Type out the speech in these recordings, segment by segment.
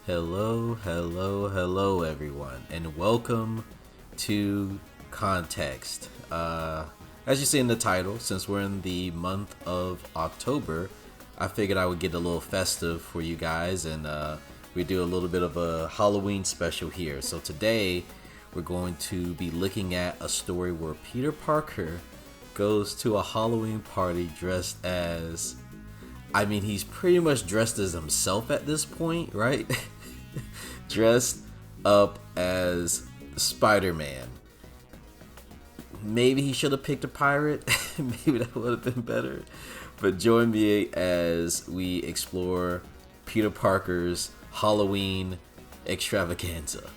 Hello, everyone, and welcome to Context. As you see in the title, since we're in the month of October, I figured I would get a little festive for you guys, and we do a little bit of a Halloween special here. So today, we're going to be looking at a story where Peter Parker goes to a Halloween party dressed as he's pretty much dressed as himself at this point, right? Dressed up as Spider-Man. Maybe he should have picked a pirate. Maybe that would have been better. But join me as we explore Peter Parker's Halloween extravaganza.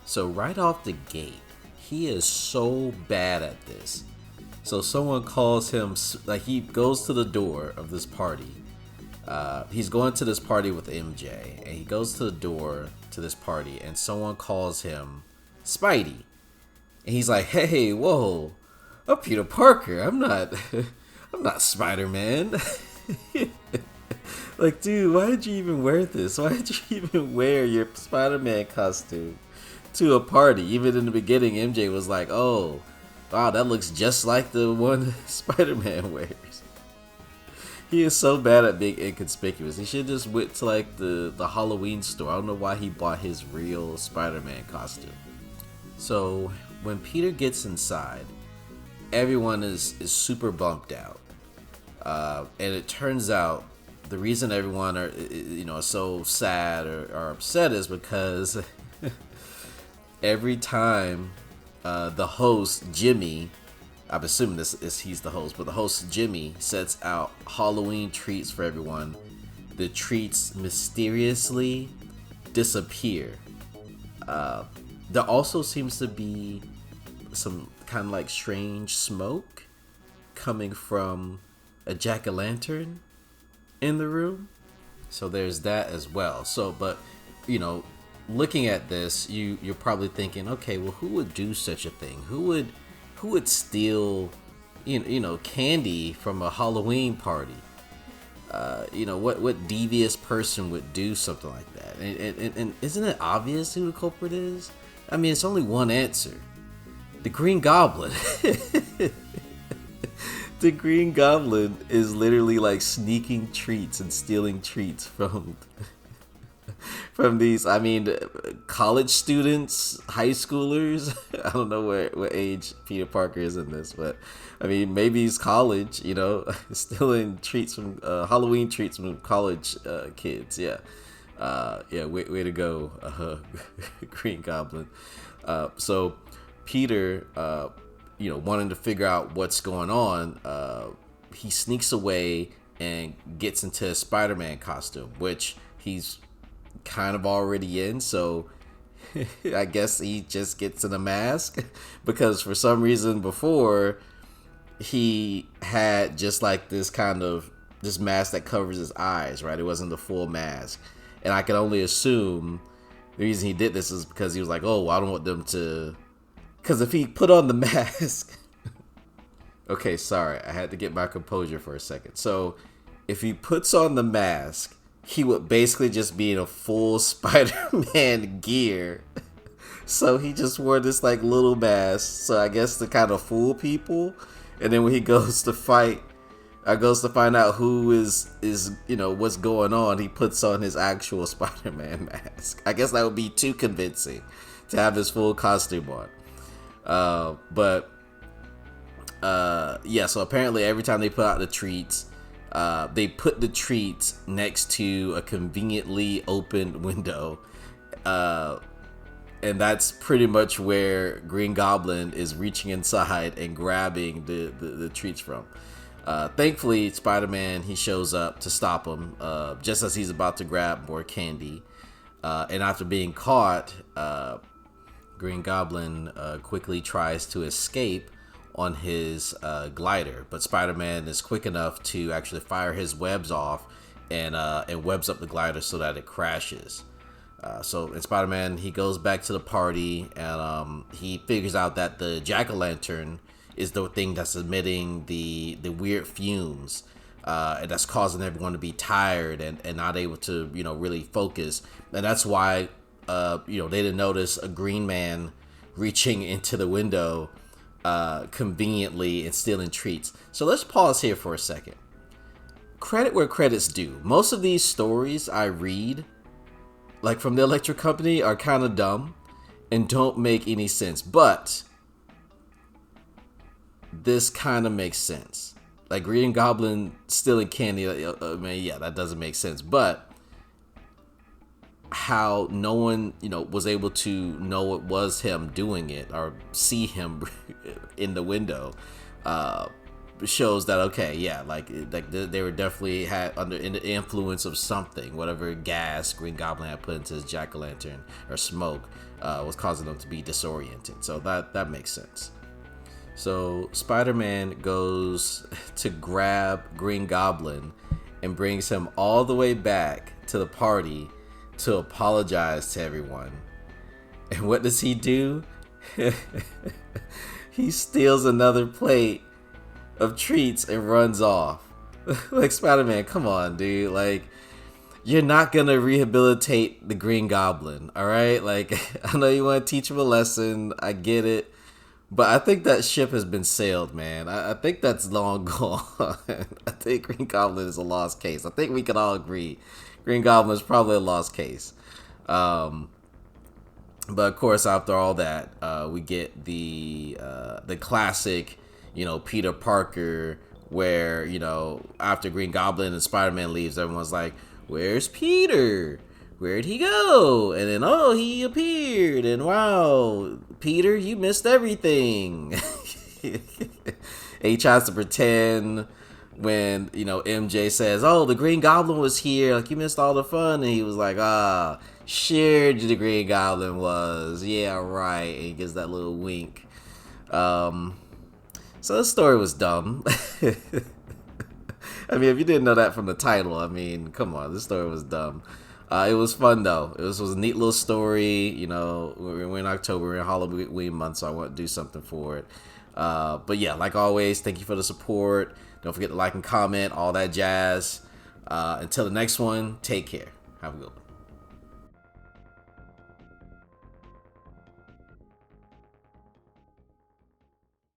So right off the gate, he is so bad at this. So someone calls him, like he goes to the door of this party. He's going to this party with MJ, and he goes to the door to this party, and someone calls him Spidey. And he's like, "Hey, whoa, I'm Peter Parker. I'm not Spider-Man." Like, dude, why did you even wear this? Why did you even wear your Spider-Man costume to a party? Even in the beginning, MJ was like, "Oh, wow, that looks just like the one Spider-Man wears." He is so bad at being inconspicuous. He should just went to like the Halloween store. I don't know why he bought his real Spider-Man costume. So when Peter gets inside, everyone is super bumped out. And it turns out the reason everyone are so sad or upset is because every time the host Jimmy, I'm assuming he's the host, but the host Jimmy sets out Halloween treats for everyone, the treats mysteriously disappear. There also seems to be some kind of like strange smoke coming from a jack-o'-lantern in the room. So there's that as well. So, but looking at this, you're probably thinking, okay, well, who would do such a thing? Who would steal, candy from a Halloween party? What devious person would do something like that? And isn't it obvious who the culprit is? I mean, it's only one answer: the Green Goblin. The Green Goblin is literally like sneaking treats and stealing treats from these, college students, high schoolers. I don't know what age Peter Parker is in this, but maybe he's college, stealing treats from Halloween treats from college kids. Yeah. Way to go, Green Goblin. So Peter, wanting to figure out what's going on, he sneaks away and gets into a Spider-Man costume, which he's kind of already in, so I guess he just gets in a mask because for some reason before he had just like this mask that covers his eyes, right? It wasn't the full mask, and I can only assume the reason he did this is because he was like, "Oh, I don't want them to," because if he put on the mask okay, sorry, I had to get my composure for a second. So if he puts on the mask, he would basically just be in a full Spider-Man gear. So he just wore this like little mask, so I guess to kind of fool people. And then when he goes to fight, goes to find out who is what's going on, he puts on his actual Spider-Man mask. I guess that would be too convincing to have his full costume on. So apparently every time they put out the treats, they put the treats next to a conveniently opened window. And that's pretty much where Green Goblin is reaching inside and grabbing the treats from. Thankfully, Spider-Man, he shows up to stop him just as he's about to grab more candy. And after being caught, Green Goblin quickly tries to escape on his glider, but Spider-Man is quick enough to actually fire his webs off and webs up the glider so that it crashes. So Spider-Man, he goes back to the party and he figures out that the jack-o'-lantern is the thing that's emitting the weird fumes and that's causing everyone to be tired and not able to, really focus. And that's why, they didn't notice a green man reaching into the window conveniently and stealing treats. So let's pause here for a second. Credit where credit's due. Most of these stories I read, like from the electric company, are kind of dumb and don't make any sense. But this kind of makes sense. Like Green Goblin stealing candy, that doesn't make sense. But how no one, was able to know it was him doing it or see him in the window, shows that like they were definitely under in the influence of something. Whatever gas Green Goblin had put into his jack-o'-lantern or smoke was causing them to be disoriented. So that makes sense. So Spider-Man goes to grab Green Goblin and brings him all the way back to the party to apologize to everyone. And what does he do? He steals another plate of treats and runs off. Like, Spider-Man, come on, dude. Like, you're not gonna rehabilitate the Green Goblin, alright? Like, I know you want to teach him a lesson. I get it. But I think that ship has been sailed, man. I think that's long gone. I think Green Goblin is a lost case. I think we can all agree Green Goblin is probably a lost case. But of course, after all that, we get the classic, Peter Parker, where, after Green Goblin and Spider-Man leaves, everyone's like, "Where's Peter? Where'd he go?" And then, he appeared, and wow, Peter, you missed everything. And he tries to pretend when, MJ says, "Oh, the Green Goblin was here, like, you missed all the fun," and he was like, "Sure, the Green Goblin was, yeah, right," and he gives that little wink. So this story was dumb. I mean, if you didn't know that from the title, I mean, come on, this story was dumb. It was fun, though. It was a neat little story. We're in October, we're in Halloween month, so I want to do something for it. But yeah, like always, thank you for the support. Don't forget to like and comment, all that jazz. Until the next one, take care. Have a good one.